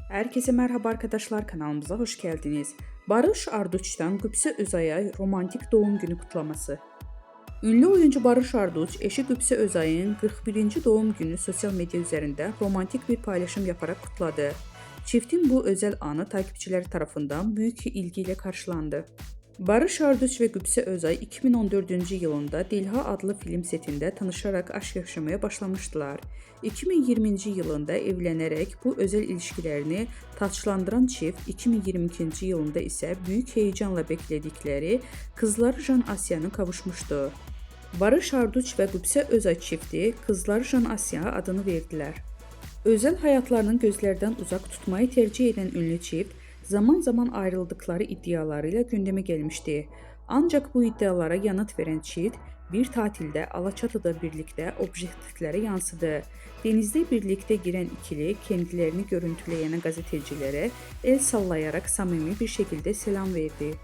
Herkese merhaba arkadaşlar, kanalımıza hoş geldiniz. Barış Arduç'tan Qübsə Özay'a romantik doğum günü kutlaması. Ünlü oyuncu Barış Arduç, eşi Qübsə Özay'ın 41. doğum günü sosyal medya üzerinde romantik bir paylaşım yaparak kutladı. Çiftin bu özel anı takipçileri tarafından büyük ilgiyle karşılandı. Barış Arduç ve Qübsə Özay 2014-cü yılında Dilha adlı film setində tanışarak aşk yaşamaya başlamışdılar. 2020-ci yılında evlənərək bu özel ilişkilərini taçlandıran çift 2022-ci yılında isə büyük heyecanla beklədikləri kızları Jan Asya'nı kavuşmuşdu. Barış Arduç ve Qübsə Özay çifti kızları Jan Asya adını verdiler. Özel hayatlarını gözlerden uzak tutmayı tercih eden ünlü çift, zaman zaman ayrıldıkları iddialarıyla gündeme gelmişti. Ancak bu iddialara yanıt veren çift, bir tatilde Alaçatı'da birlikte objektiflere yansıdı. Denizde birlikte giren ikili kendilerini görüntüleyen gazetecilere el sallayarak samimi bir şekilde selam verdi.